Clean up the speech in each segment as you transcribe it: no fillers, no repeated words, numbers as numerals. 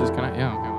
disconnect? Yeah, okay.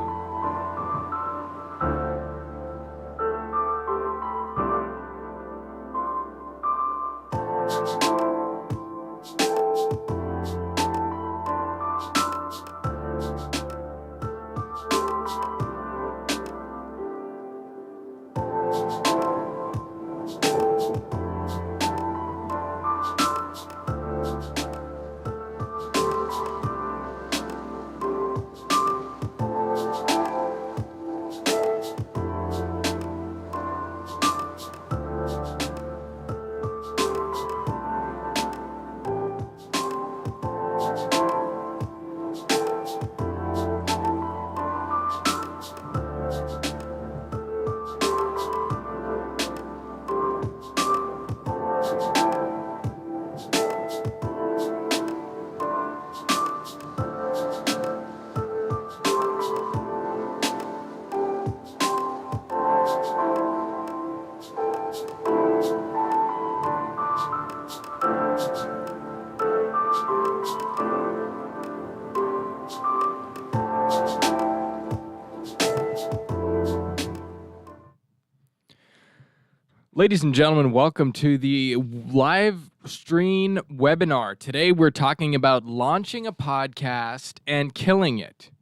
Ladies and gentlemen, welcome to the live stream webinar. Today we're talking about launching a podcast and killing it.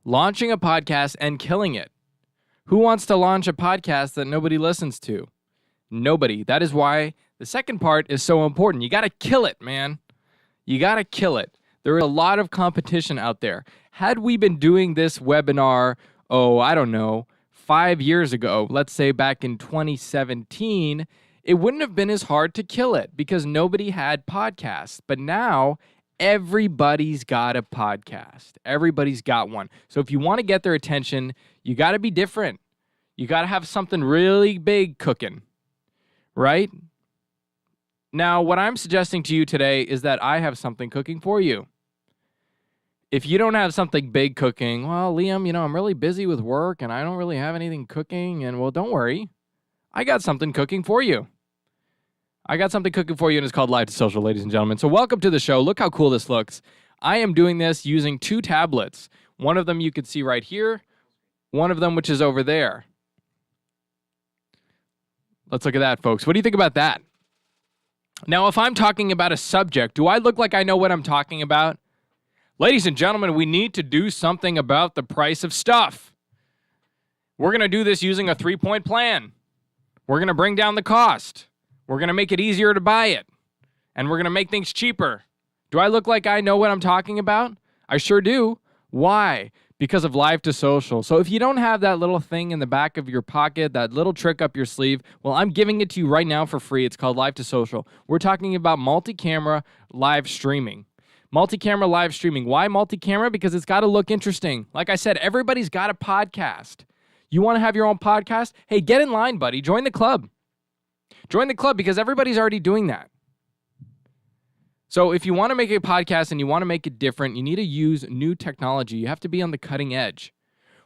Launching a podcast and killing it. Who wants to launch a podcast that nobody listens to? Nobody. That is why the second part is so important. You got to kill it, man. You got to kill it. There is a lot of competition out there. Had we been doing this webinar, I don't know, 5 years ago, let's say back in 2017, it wouldn't have been as hard to kill it because nobody had podcasts. But now everybody's got a podcast. Everybody's got one. So if you want to get their attention, you got to be different. You got to have something really big cooking, right? Now, what I'm suggesting to you today is that I have something cooking for you. If you don't have something big cooking, well, Liam, I'm really busy with work and I don't really have anything cooking. And well, don't worry. I got something cooking for you. And it's called Live to Social, ladies and gentlemen. So welcome to the show. Look how cool this looks. I am doing this using 2 tablets. One of them you can see right here. One of them which is over there. Let's look at that, folks. What do you think about that? Now, if I'm talking about a subject, do I look like I know what I'm talking about? Ladies and gentlemen, we need to do something about the price of stuff. We're going to do this using a 3-point plan. We're going to bring down the cost. We're going to make it easier to buy it. And we're going to make things cheaper. Do I look like I know what I'm talking about? I sure do. Why? Because of Live to Social. So if you don't have that little thing in the back of your pocket, that little trick up your sleeve, well, I'm giving it to you right now for free. It's called Live to Social. We're talking about multi-camera live streaming. Multi-camera live streaming. Why multi-camera? Because it's got to look interesting. Like I said, everybody's got a podcast. You want to have your own podcast? Hey, get in line, buddy. Join the club. Join the club because everybody's already doing that. So if you want to make a podcast and you want to make it different, you need to use new technology. You have to be on the cutting edge.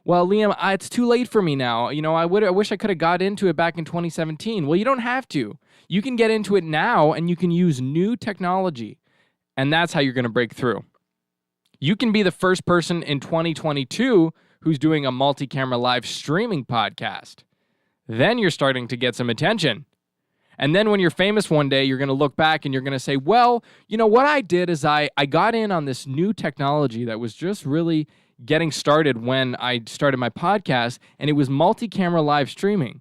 Well, Liam, it's too late for me now. I wish I could have got into it back in 2017. Well, you don't have to. You can get into it now and you can use new technology. And that's how you're going to break through. You can be the first person in 2022 who's doing a multi-camera live streaming podcast. Then you're starting to get some attention. And then when you're famous one day, you're going to look back and you're going to say, well, what I did is I got in on this new technology that was just really getting started when I started my podcast, and it was multi-camera live streaming.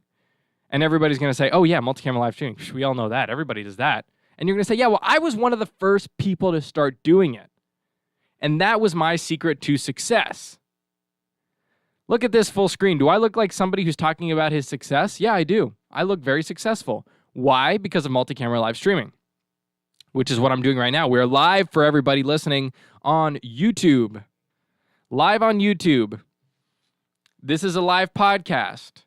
And everybody's going to say, oh yeah, multi-camera live streaming. We all know that. Everybody does that. And you're going to say, yeah, well, I was one of the first people to start doing it. And that was my secret to success. Look at this full screen. Do I look like somebody who's talking about his success? Yeah, I do. I look very successful. Why? Because of multi-camera live streaming, which is what I'm doing right now. We're live for everybody listening on YouTube. Live on YouTube. This is a live podcast.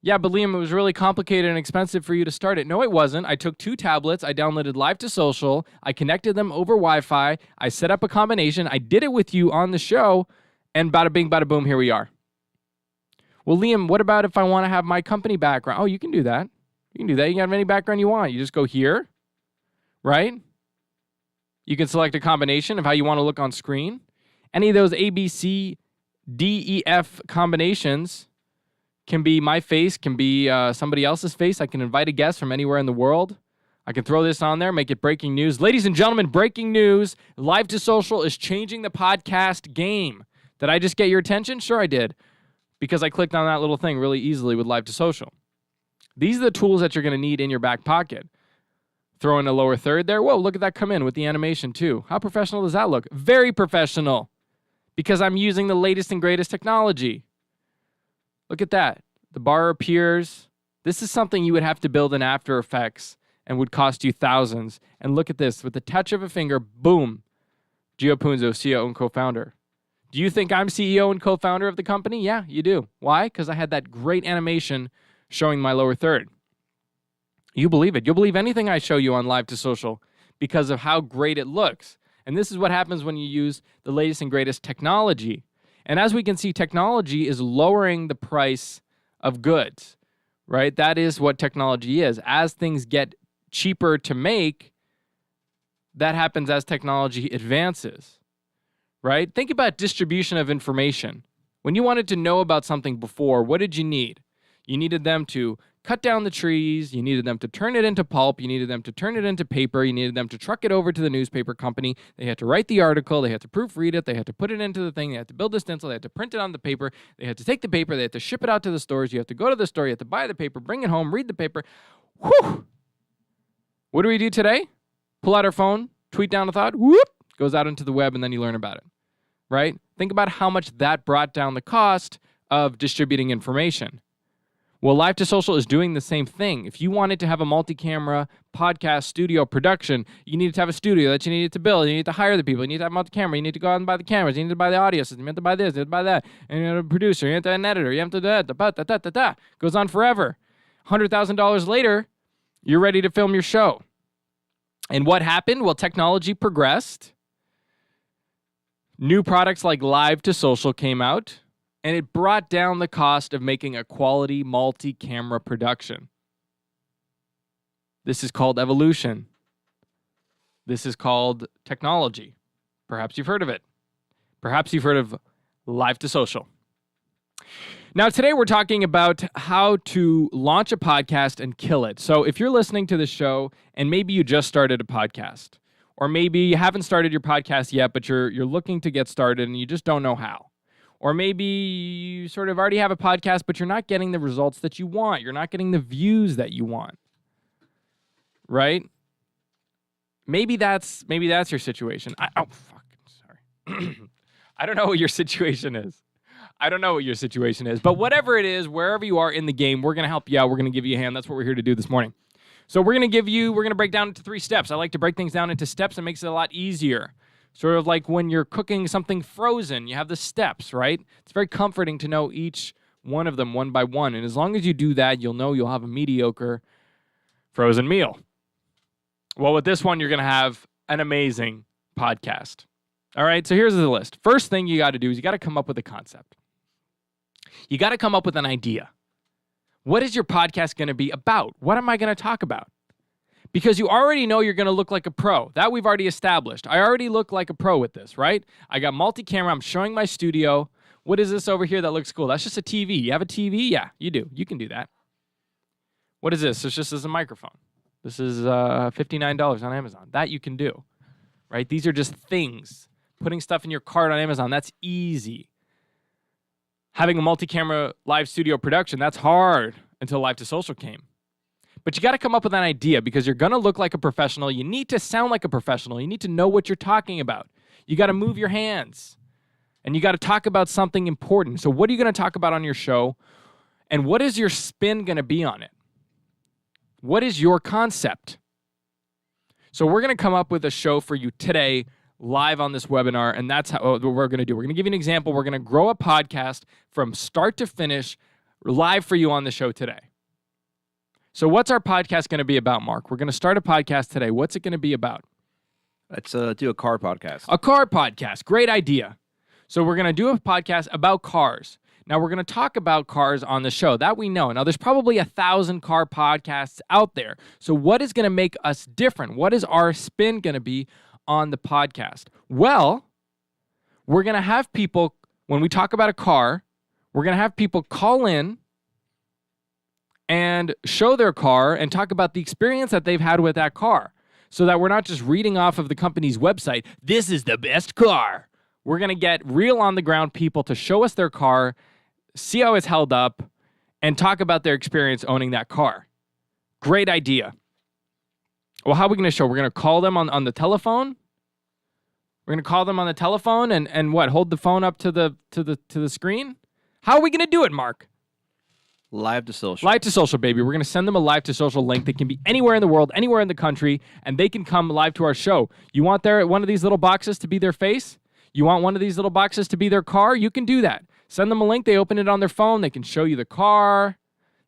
Yeah, but Liam, it was really complicated and expensive for you to start it. No, it wasn't. I took 2 tablets. I downloaded Live to Social. I connected them over Wi-Fi. I set up a combination. I did it with you on the show. And bada bing, bada boom, here we are. Well, Liam, what about if I want to have my company background? Oh, you can do that. You can do that. You can have any background you want. You just go here, right? You can select a combination of how you want to look on screen. Any of those ABC DEF combinations can be my face, can be somebody else's face. I can invite a guest from anywhere in the world. I can throw this on there, make it breaking news. Ladies and gentlemen, breaking news. Live to Social is changing the podcast game. Did I just get your attention? Sure I did, because I clicked on that little thing really easily with Live to Social. These are the tools that you're going to need in your back pocket. Throw in a lower third there. Whoa, look at that come in with the animation too. How professional does that look? Very professional, because I'm using the latest and greatest technology. Look at that. The bar appears. This is something you would have to build in After Effects and would cost you thousands. And look at this. With the touch of a finger, boom. Gio Punzo, CEO and co-founder. Do you think I'm CEO and co-founder of the company? Yeah, you do. Why? Because I had that great animation showing my lower third. You believe it. You'll believe anything I show you on Live to Social because of how great it looks. And this is what happens when you use the latest and greatest technology. And as we can see, technology is lowering the price of goods, right? That is what technology is. As things get cheaper to make, that happens as technology advances, right? Think about distribution of information. When you wanted to know about something before, what did you need? You needed them to cut down the trees, you needed them to turn it into pulp, you needed them to turn it into paper, you needed them to truck it over to the newspaper company, they had to write the article, they had to proofread it, they had to put it into the thing, they had to build the stencil, they had to print it on the paper, they had to take the paper, they had to ship it out to the stores, you have to go to the store, you have to buy the paper, bring it home, read the paper. Whew! What do we do today? Pull out our phone, tweet down a thought, whoop, goes out into the web, and then you learn about it, right? Think about how much that brought down the cost of distributing information. Well, Live to Social is doing the same thing. If you wanted to have a multi-camera podcast studio production, you needed to have a studio that you needed to build. You need to hire the people. You need to have a multi-camera. You need to go out and buy the cameras. You need to buy the audio system. You have to buy this. You have to buy that. And you have a producer. You have to have an editor. You have to da. Goes on forever. $100,000 later, you're ready to film your show. And what happened? Well, technology progressed. New products like Live to Social came out. And it brought down the cost of making a quality multi-camera production. This is called evolution. This is called technology. Perhaps you've heard of it. Perhaps you've heard of Live to Social. Now, today we're talking about how to launch a podcast and kill it. So if you're listening to this show and maybe you just started a podcast, or maybe you haven't started your podcast yet, but you're looking to get started and you just don't know how. Or maybe you sort of already have a podcast, but you're not getting the results that you want. You're not getting the views that you want, right? Maybe that's your situation. Sorry. I don't know what your situation is. But whatever it is, wherever you are in the game, we're going to help you out. We're going to give you a hand. That's what we're here to do this morning. So we're going to break down into 3 steps. I like to break things down into steps. It makes it a lot easier. Sort of like when you're cooking something frozen, you have the steps, right? It's very comforting to know each one of them one by one. And as long as you do that, you'll know you'll have a mediocre frozen meal. Well, with this one, you're going to have an amazing podcast. All right, so here's the list. First thing you got to do is you got to come up with a concept. You got to come up with an idea. What is your podcast going to be about? What am I going to talk about? Because you already know you're going to look like a pro. That we've already established. I already look like a pro with this, right? I got multi-camera. I'm showing my studio. What is this over here that looks cool? That's just a TV. You have a TV? Yeah, you do. You can do that. What is this? It's just as a microphone. This is $59 on Amazon. That you can do, right? These are just things. Putting stuff in your cart on Amazon, that's easy. Having a multi-camera live studio production, that's hard until Live to Social came. But you got to come up with an idea because you're going to look like a professional. You need to sound like a professional. You need to know what you're talking about. You got to move your hands. And you got to talk about something important. So what are you going to talk about on your show? And what is your spin going to be on it? What is your concept? So we're going to come up with a show for you today live on this webinar. And that's what we're going to do. We're going to give you an example. We're going to grow a podcast from start to finish live for you on the show today. So what's our podcast going to be about, Mark? We're going to start a podcast today. What's it going to be about? Let's do a car podcast. A car podcast. Great idea. So we're going to do a podcast about cars. Now, we're going to talk about cars on the show. That we know. Now, there's probably 1,000 car podcasts out there. So what is going to make us different? What is our spin going to be on the podcast? Well, we're going to have people when we talk about a car, we're going to have people call in and show their car and talk about the experience that they've had with that car, so that we're not just reading off of the company's website, this is the best car. We're going to get real on the ground people to show us their car, see how it's held up, and talk about their experience owning that car. Great idea. Well, how are we going to show? We're going to call them on the telephone? We're going to call them on the telephone and what? Hold the phone up to the screen? How are we going to do it, Mark? Live to social. Live to social, baby. We're going to send them a live to social link that can be anywhere in the world, anywhere in the country, and they can come live to our show. You want one of these little boxes to be their face? You want one of these little boxes to be their car? You can do that. Send them a link. They open it on their phone. They can show you the car.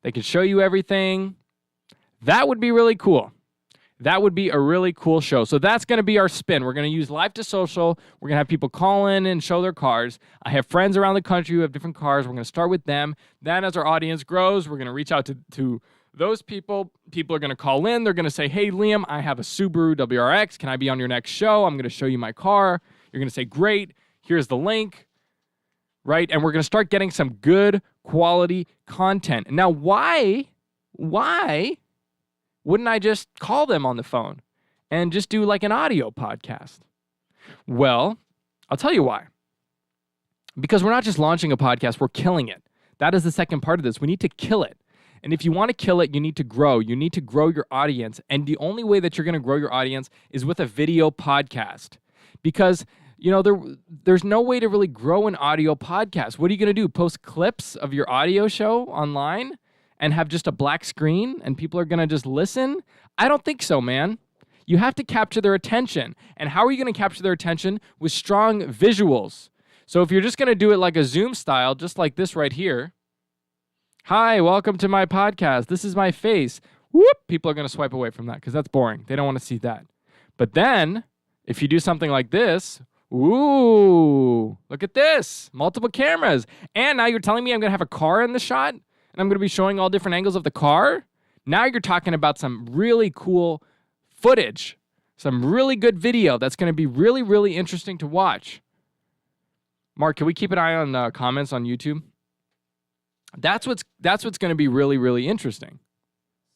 They can show you everything. That would be really cool. That would be a really cool show. So that's going to be our spin. We're going to use live to social. We're going to have people call in and show their cars. I have friends around the country who have different cars. We're going to start with them. Then as our audience grows, we're going to reach out to those people. People are going to call in. They're going to say, hey, Liam, I have a Subaru WRX. Can I be on your next show? I'm going to show you my car. You're going to say, great. Here's the link. Right? And we're going to start getting some good quality content. Now, why wouldn't I just call them on the phone and just do like an audio podcast? Well, I'll tell you why. Because we're not just launching a podcast, we're killing it. That is the second part of this. We need to kill it. And if you want to kill it, you need to grow. You need to grow your audience. And the only way that you're going to grow your audience is with a video podcast. Because there's no way to really grow an audio podcast. What are you going to do? Post clips of your audio show online and have just a black screen and people are going to just listen? I don't think so, man. You have to capture their attention. And how are you going to capture their attention? With strong visuals. So if you're just going to do it like a Zoom style, just like this right here. Hi, welcome to my podcast. This is my face. Whoop! People are going to swipe away from that because that's boring. They don't want to see that. But then, if you do something like this, ooh, look at this. Multiple cameras. And now you're telling me I'm going to have a car in the shot? And I'm going to be showing all different angles of the car? Now you're talking about some really cool footage. Some really good video that's going to be really, really interesting to watch. Mark, can we keep an eye on the comments on YouTube? That's what's going to be really, really interesting.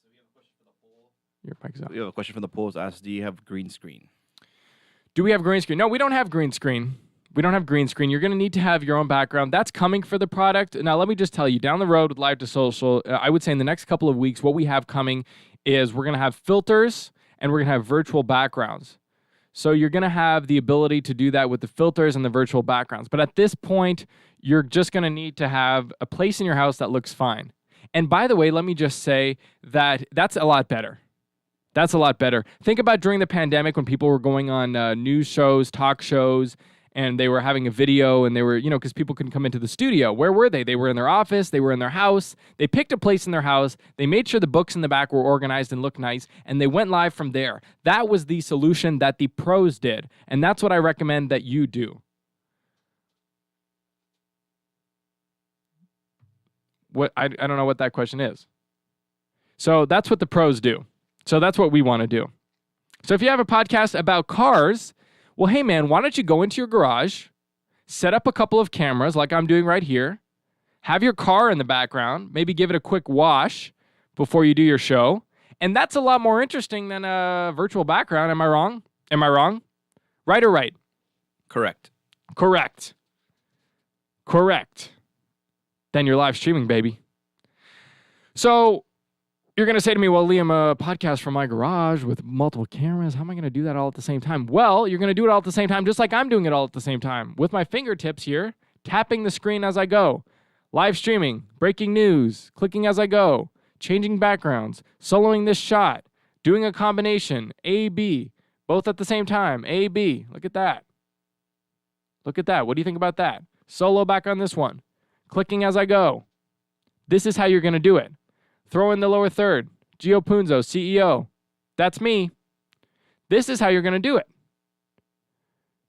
So we have a question for the poll. Your mic's up. We have a question from the polls. Asks, do you have green screen? Do we have green screen? No, we don't have green screen. We don't have green screen. You're going to need to have your own background. That's coming for the product. Now, let me just tell you, down the road with Live to Social, I would say in the next couple of weeks, what we have coming is we're going to have filters and we're going to have virtual backgrounds. So you're going to have the ability to do that with the filters and the virtual backgrounds. But at this point, you're just going to need to have a place in your house that looks fine. And by the way, let me just say that that's a lot better. That's a lot better. Think about during the pandemic when people were going on news shows, talk shows, and they were having a video and they were, because people couldn't come into the studio. Where were they? They were in their office. They were in their house. They picked a place in their house. They made sure the books in the back were organized and looked nice, and they went live from there. That was the solution that the pros did, and that's what I recommend that you do. I don't know what that question is. So that's what the pros do. So that's what we want to do. So if you have a podcast about cars, well, hey, man, why don't you go into your garage, set up a couple of cameras like I'm doing right here, have your car in the background, maybe give it a quick wash before you do your show, and that's a lot more interesting than a virtual background. Am I wrong? Am I wrong? Right or right? Correct. Correct. Correct. Then you're live streaming, baby. So you're going to say to me, well, Liam, a podcast from my garage with multiple cameras, how am I going to do that all at the same time? Well, you're going to do it all at the same time, just like I'm doing it all at the same time, with my fingertips here, tapping the screen as I go, live streaming, breaking news, clicking as I go, changing backgrounds, soloing this shot, doing a combination, A, B, both at the same time, A, B. Look at that. Look at that. What do you think about that? Solo back on this one, clicking as I go. This is how you're going to do it. Throw in the lower third. Gio Punzo, CEO. That's me. This is how you're going to do it.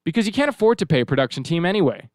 Because you can't afford to pay a production team anyway.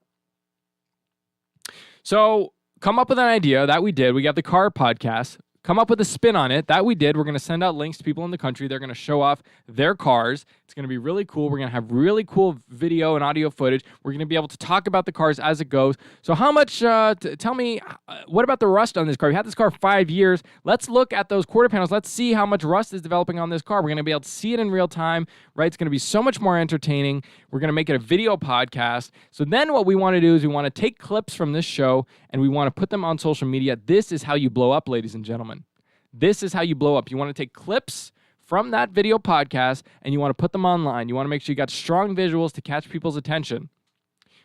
So come up with an idea that we did. We got the car podcast. come up with a spin on it. That we did. We're going to send out links to people in the country. They're going to show off their cars. It's going to be really cool. We're going to have really cool video and audio footage. We're going to be able to talk about the cars as it goes. So how much, tell me, what about the rust on this car? We had this car 5 years. Let's look at those quarter panels. Let's see how much rust is developing on this car. We're going to be able to see it in real time, right? It's going to be so much more entertaining. We're going to make it a video podcast. So then what we want to do is we want to take clips from this show and we want to put them on social media. This is how you blow up, ladies and gentlemen. This is how you blow up. You want to take clips from that video podcast and you want to put them online. You want to make sure you got strong visuals to catch people's attention.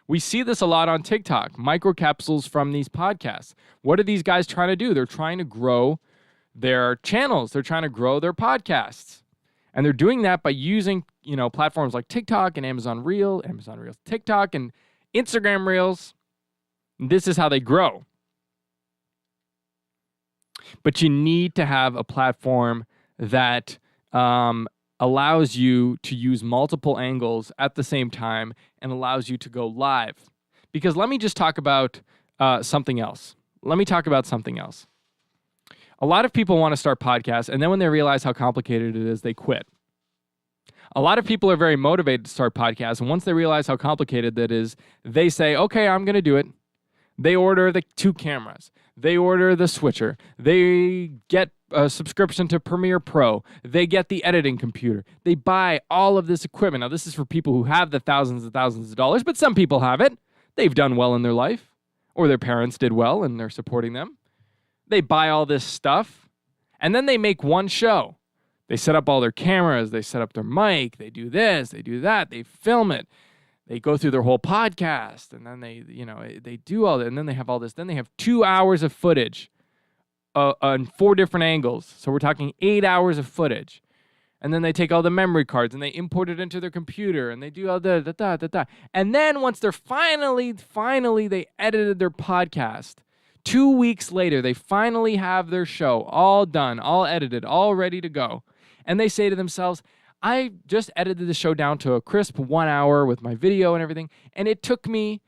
We see this a lot on TikTok, microcapsules from these podcasts. What are these guys trying to do? They're trying to grow their channels. They're trying to grow their podcasts. And they're doing that by using, platforms like TikTok and Amazon Reels, TikTok and Instagram Reels. This is how they grow. But you need to have a platform that allows you to use multiple angles at the same time and allows you to go live. Because let me just talk about something else. A lot of people want to start podcasts, and then when they realize how complicated it is, they quit. A lot of people are very motivated to start podcasts, and once they realize how complicated that is, they say, okay, I'm going to do it. They order the 2 cameras. They order the switcher. They get a subscription to Premiere Pro. They get the editing computer. They buy all of this equipment. Now, this is for people who have the thousands and thousands of dollars, but some people have it. They've done well in their life, or their parents did well, and they're supporting them. They buy all this stuff, and then they make one show. They set up all their cameras. They set up their mic. They do this. They do that. They film it. They go through their whole podcast, and then they do all that, and then they have all this. Then they have 2 hours of footage on 4 different angles. So we're talking 8 hours of footage. And then they take all the memory cards, and they import it into their computer, and they do all the. And then once they're finally they edited their podcast, 2 weeks later, they finally have their show all done, all edited, all ready to go. And they say to themselves, I just edited the show down to a crisp 1 hour with my video and everything, and it took me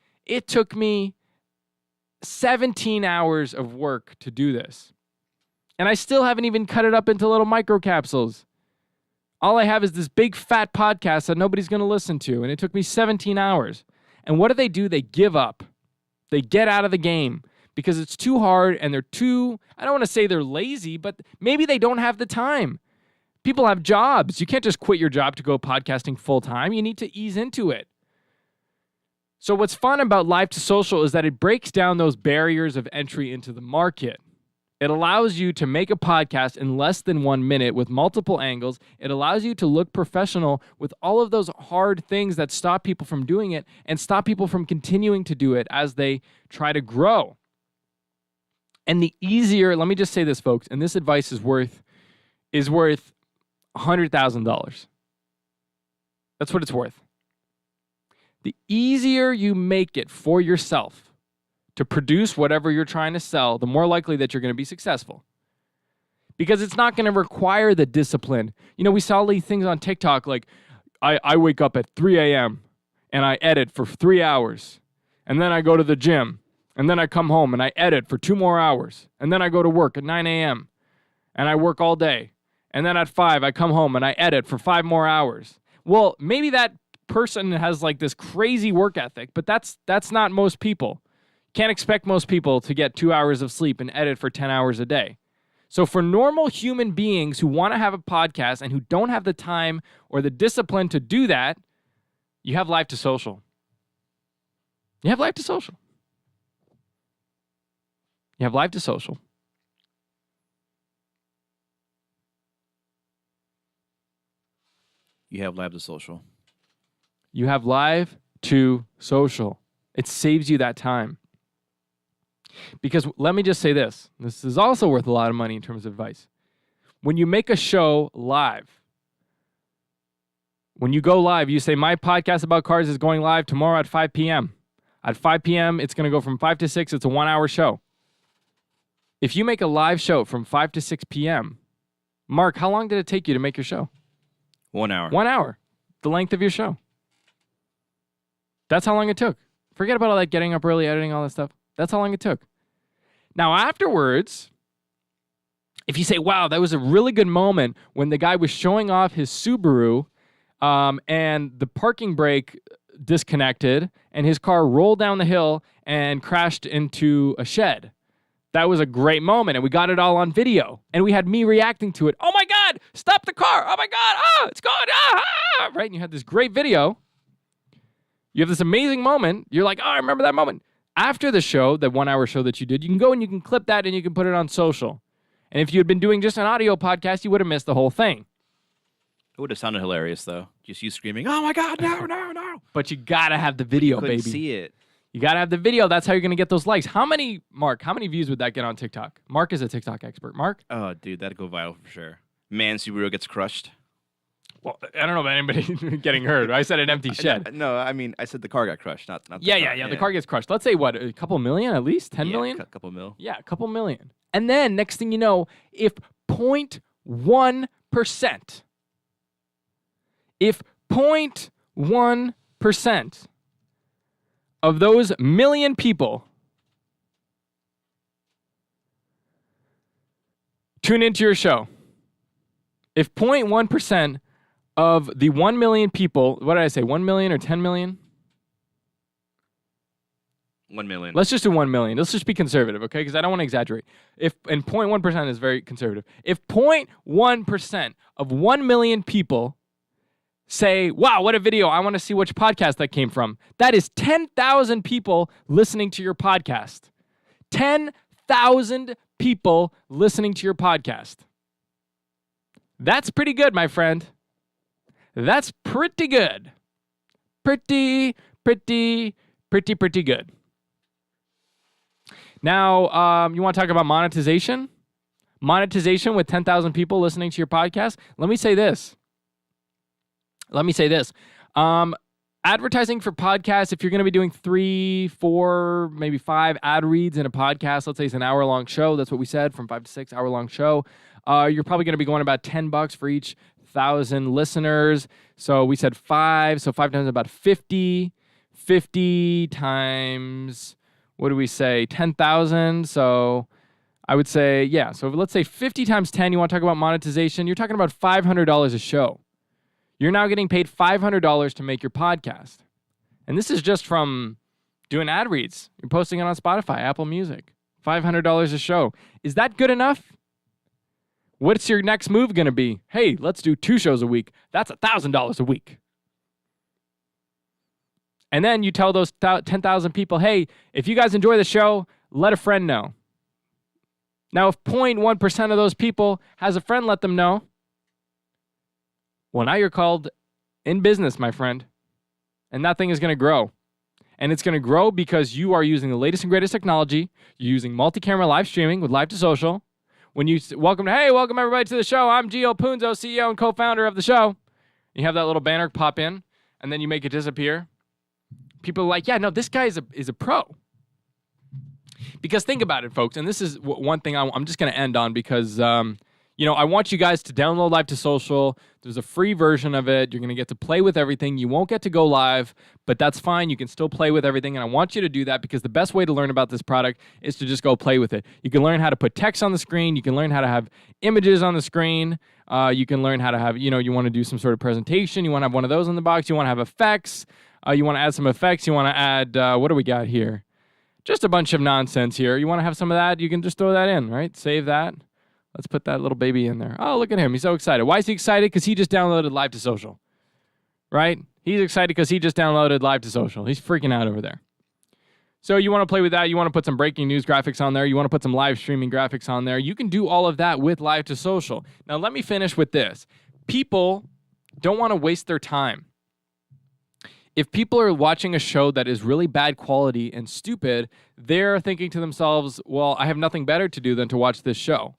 17 hours of work to do this. And I still haven't even cut it up into little microcapsules. All I have is this big fat podcast that nobody's going to listen to, and it took me 17 hours. And what do? They give up. They get out of the game because it's too hard, and they're too, I don't want to say they're lazy, but maybe they don't have the time. People have jobs. You can't just quit your job to go podcasting full time. You need to ease into it. So what's fun about Live to Social is that it breaks down those barriers of entry into the market. It allows you to make a podcast in less than 1 minute with multiple angles. It allows you to look professional with all of those hard things that stop people from doing it and stop people from continuing to do it as they try to grow. And the easier, let me just say this, folks, and this advice is worth $100,000. That's what it's worth. The easier you make it for yourself to produce whatever you're trying to sell, the more likely that you're going to be successful. Because it's not going to require the discipline. We saw these things on TikTok like, I wake up at 3 a.m. and I edit for 3 hours. And then I go to the gym. And then I come home and I edit for 2 more hours. And then I go to work at 9 a.m. and I work all day. And then at 5, I come home and I edit for 5 more hours. Well, maybe that person has like this crazy work ethic, but that's not most people. Can't expect most people to get 2 hours of sleep and edit for 10 hours a day. So for normal human beings who want to have a podcast and who don't have the time or the discipline to do that, you have Live to Social. You have Live to Social. You have Live to Social. You have Live to Social. You have Live to Social. It saves you that time. Because let me just say this. This is also worth a lot of money in terms of advice. When you make a show live, when you go live, you say, my podcast about cars is going live tomorrow at 5 p.m. At 5 p.m., it's going to go from 5 to 6. It's a 1-hour show. If you make a live show from 5 to 6 p.m., Mark, how long did it take you to make your show? 1 hour. 1 hour. The length of your show. That's how long it took. Forget about all that getting up early, editing, all that stuff. That's how long it took. Now, afterwards, If you say, wow, that was a really good moment when the guy was showing off his Subaru and the parking brake disconnected and his car rolled down the hill and crashed into a shed. That was a great moment, and we got it all on video. And we had me reacting to it. Oh, my God, stop the car. Oh, my God, it's gone. Right? And you had this great video. You have this amazing moment. You're like, oh, I remember that moment. After the show, that 1 hour show that you did, you can go and you can clip that and you can put it on social. And if you had been doing just an audio podcast, you would have missed the whole thing. It would have sounded hilarious, though. Just you screaming, oh, my God, no. But you got to have the video, Couldn't baby. see it. You got to have the video. That's how you're going to get those likes. Mark, how many views would that get on TikTok? Mark is a TikTok expert. Mark? Oh, dude, that'd go viral for sure. Man, Subaru gets crushed. Well, I don't know about anybody getting hurt. I said an empty shed. No, I mean, I said the car got crushed, not the car. Yeah. The car gets crushed. Let's say, what, a couple million at least? 10 million? A couple mil. Yeah, a couple million. And then, next thing you know, if 0.1%, if 0.1% of those million people tune into your show, if 0.1% of the 1 million people, what did I say, 1 million or 10 million? 1 million. Let's just do 1 million. Let's just be conservative, okay? Because I don't want to exaggerate. And 0.1% is very conservative. If 0.1% of 1 million people say, wow, what a video, I want to see which podcast that came from, that is 10,000 people listening to your podcast. 10,000 people listening to your podcast. That's pretty good, my friend. That's pretty good. Pretty good. Now, you want to talk about monetization? Monetization with 10,000 people listening to your podcast? Let me say this. Advertising for podcasts, if you're going to be doing 3, 4, maybe 5 ad reads in a podcast, let's say it's an hour-long show, that's what we said, from 5 to 6 hour-long show, you're probably going to be going about $10 for each 1,000 listeners. So we said 5, so 5 times about 50. 50 times, what do we say, 10,000. So I would say, yeah, so let's say 50 times 10, you want to talk about monetization, you're talking about $500 a show. You're now getting paid $500 to make your podcast. And this is just from doing ad reads. You're posting it on Spotify, Apple Music. $500 a show. Is that good enough? What's your next move going to be? Hey, let's do 2 shows a week. That's $1,000 a week. And then you tell those 10,000 people, hey, if you guys enjoy the show, let a friend know. Now, if 0.1% of those people has a friend let them know, well, now you're called in business, my friend. And that thing is going to grow. And it's going to grow because you are using the latest and greatest technology. You're using multi-camera live streaming with Live to Social. When you welcome everybody to the show. I'm Gio Punzo, CEO and co-founder of the show. You have that little banner pop in, and then you make it disappear. People are like, yeah, no, this guy is a pro. Because think about it, folks, and this is one thing I'm just going to end on because, I want you guys to download Live to Social. There's a free version of it. You're going to get to play with everything. You won't get to go live, but that's fine. You can still play with everything, and I want you to do that because the best way to learn about this product is to just go play with it. You can learn how to put text on the screen. You can learn how to have images on the screen. You can learn how to have, you want to do some sort of presentation. You want to have one of those in the box. You want to have effects. You want to add some effects. You want to add, what do we got here? Just a bunch of nonsense here. You want to have some of that? You can just throw that in, right? Save that. Let's put that little baby in there. Oh, look at him. He's so excited. Why is he excited? Because he just downloaded Live to Social, right? He's excited because he just downloaded Live to Social. He's freaking out over there. So you want to play with that. You want to put some breaking news graphics on there. You want to put some live streaming graphics on there. You can do all of that with Live to Social. Now, let me finish with this. People don't want to waste their time. If people are watching a show that is really bad quality and stupid, they're thinking to themselves, well, I have nothing better to do than to watch this show.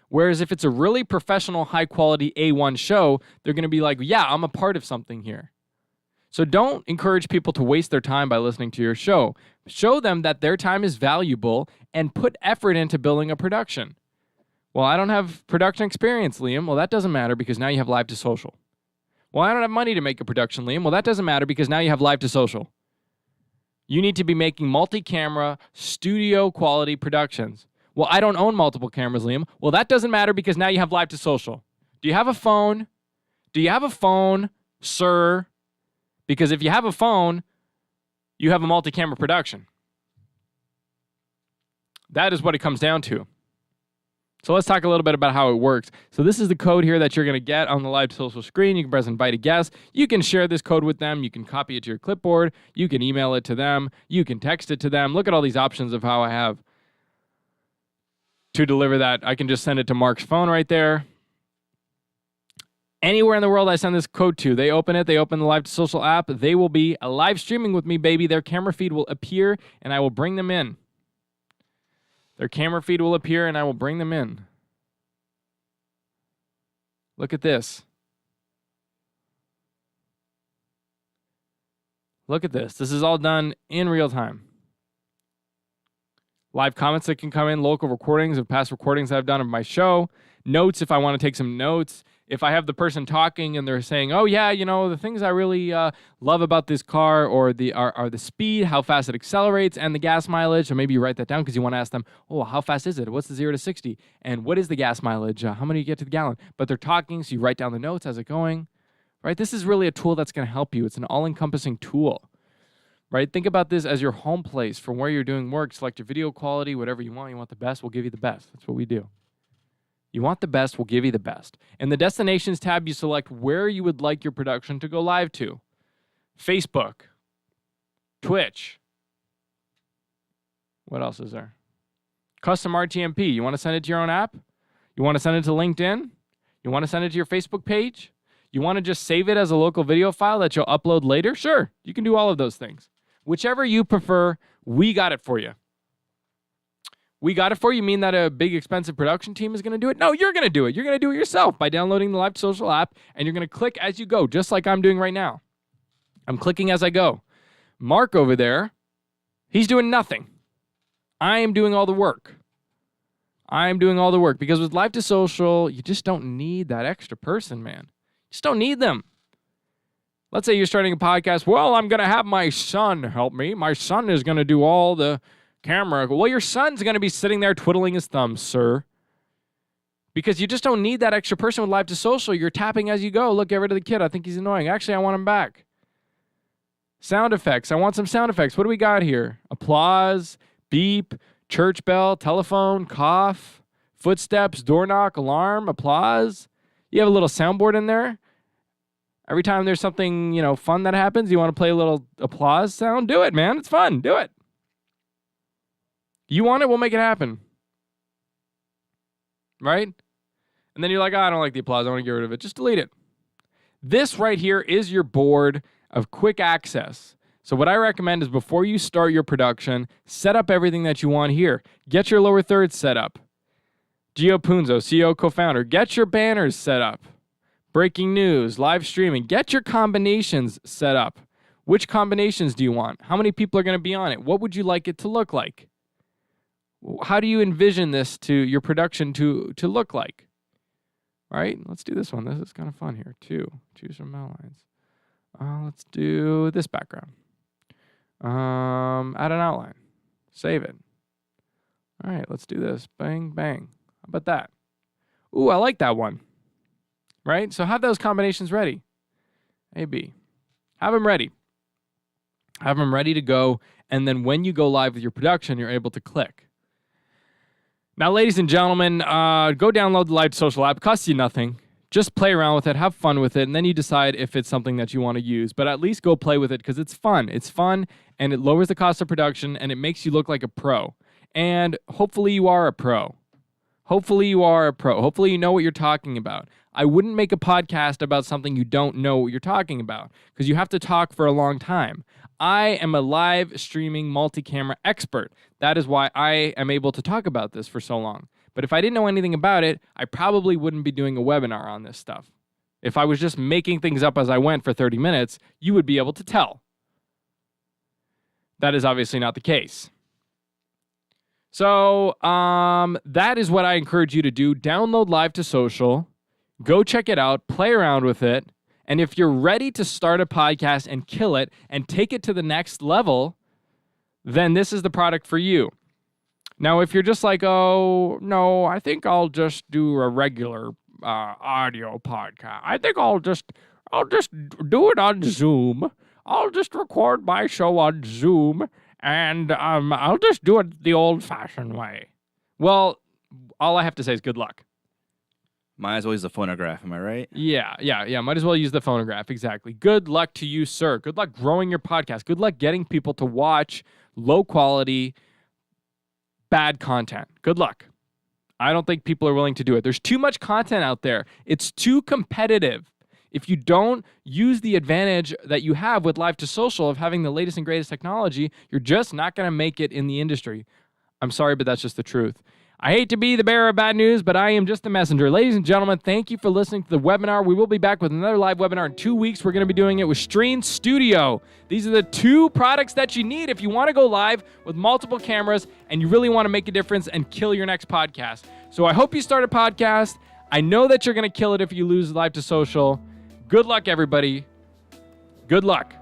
Whereas if it's a really professional, high-quality A1 show, they're going to be like, yeah, I'm a part of something here. So don't encourage people to waste their time by listening to your show. Show them that their time is valuable and put effort into building a production. Well, I don't have production experience, Liam. Well, that doesn't matter because now you have Live to Social. Well, I don't have money to make a production, Liam. Well, that doesn't matter because now you have Live to Social. You need to be making multi-camera, studio-quality productions. Well, I don't own multiple cameras, Liam. Well, that doesn't matter because now you have live to social. Do you have a phone? Do you have a phone, sir? Because if you have a phone, you have a multi-camera production. That is what it comes down to. So let's talk a little bit about how it works. So this is the code here that you're going to get on the live to social screen. You can press invite a guest. You can share this code with them. You can copy it to your clipboard. You can email it to them. You can text it to them. Look at all these options of how I have to deliver that. I can just send it to Mark's phone right there. Anywhere in the world I send this code to, they open it, they open the Live to Social app, they will be live streaming with me, baby. Their camera feed will appear, and I will bring them in. Their camera feed will appear, and I will bring them in. Look at this. Look at this. This is all done in real time. Live comments that can come in, local recordings of past recordings that I've done of my show, notes if I want to take some notes. If I have the person talking and they're saying, oh yeah, you know, the things I really love about this car are the speed, how fast it accelerates, and the gas mileage. Or maybe you write that down because you want to ask them, oh, how fast is it? What's the 0 to 60? And what is the gas mileage? How many you get to the gallon? But they're talking, so you write down the notes as it's going. Right? This is really a tool that's going to help you. It's an all-encompassing tool. Right? Think about this as your home place from where you're doing work. Select your video quality, whatever you want. You want the best, we'll give you the best. That's what we do. You want the best, we'll give you the best. In the Destinations tab, you select where you would like your production to go live to. Facebook, Twitch. What else is there? Custom RTMP. You want to send it to your own app? You want to send it to LinkedIn? You want to send it to your Facebook page? You want to just save it as a local video file that you'll upload later? Sure, you can do all of those things. Whichever you prefer, we got it for you. We got it for you mean that a big expensive production team is going to do it? No, you're going to do it. You're going to do it yourself by downloading the Live to Social app, and you're going to click as you go, just like I'm doing right now. I'm clicking as I go. Mark over there, he's doing nothing. I am doing all the work. I am doing all the work because with Live to Social, you just don't need that extra person, man. You just don't need them. Let's say you're starting a podcast. Well, I'm going to have my son help me. My son is going to do all the camera. Well, your son's going to be sitting there twiddling his thumbs, sir. Because you just don't need that extra person with Live to Social. You're tapping as you go. Look, get rid of the kid. I think he's annoying. Actually, I want him back. Sound effects. I want some sound effects. What do we got here? Applause, beep, church bell, telephone, cough, footsteps, door knock, alarm, applause. You have a little soundboard in there. Every time there's something, fun that happens, you want to play a little applause sound? Do it, man. It's fun. Do it. You want it, we'll make it happen. Right? And then you're like, I don't like the applause. I want to get rid of it. Just delete it. This right here is your board of quick access. So what I recommend is before you start your production, set up everything that you want here. Get your lower thirds set up. Gio Punzo, CEO, co-founder. Get your banners set up. Breaking news, live streaming. Get your combinations set up. Which combinations do you want? How many people are going to be on it? What would you like it to look like? How do you envision this to your production to look like? All right, let's do this one. This is kind of fun here. Choose from outlines. Let's do this background. Add an outline. Save it. All right, let's do this. Bang, bang. How about that? Ooh, I like that one. Right? So have those combinations ready. A, B. Have them ready. Have them ready to go. And then when you go live with your production, you're able to click. Now, ladies and gentlemen, go download the Live to Social app. It costs you nothing. Just play around with it. Have fun with it. And then you decide if it's something that you want to use. But at least go play with it because it's fun. It's fun, and it lowers the cost of production, and it makes you look like a pro. And hopefully you are a pro. Hopefully you are a pro. Hopefully you know what you're talking about. I wouldn't make a podcast about something you don't know what you're talking about because you have to talk for a long time. I am a live streaming multi-camera expert. That is why I am able to talk about this for so long. But if I didn't know anything about it, I probably wouldn't be doing a webinar on this stuff. If I was just making things up as I went for 30 minutes, you would be able to tell. That is obviously not the case. So that is what I encourage you to do. Download Live to Social. Go check it out. Play around with it. And if you're ready to start a podcast and kill it and take it to the next level, then this is the product for you. Now, if you're just like, oh, no, I think I'll just do a regular audio podcast. I think I'll just do it on Zoom. I'll just record my show on Zoom, and I'll just do it the old-fashioned way. Well, all I have to say is good luck. Mine is always the phonograph, am I right? Yeah. Might as well use the phonograph. Exactly. Good luck to you, sir. Good luck growing your podcast. Good luck getting people to watch low-quality, bad content. Good luck. I don't think people are willing to do it. There's too much content out there. It's too competitive. If you don't use the advantage that you have with Live to Social of having the latest and greatest technology, you're just not going to make it in the industry. I'm sorry, but that's just the truth. I hate to be the bearer of bad news, but I am just the messenger. Ladies and gentlemen, thank you for listening to the webinar. We will be back with another live webinar in 2 weeks. We're going to be doing it with Stream Studio. These are the 2 products that you need if you want to go live with multiple cameras and you really want to make a difference and kill your next podcast. So I hope you start a podcast. I know that you're going to kill it if you lose Live to Social. Good luck, everybody. Good luck.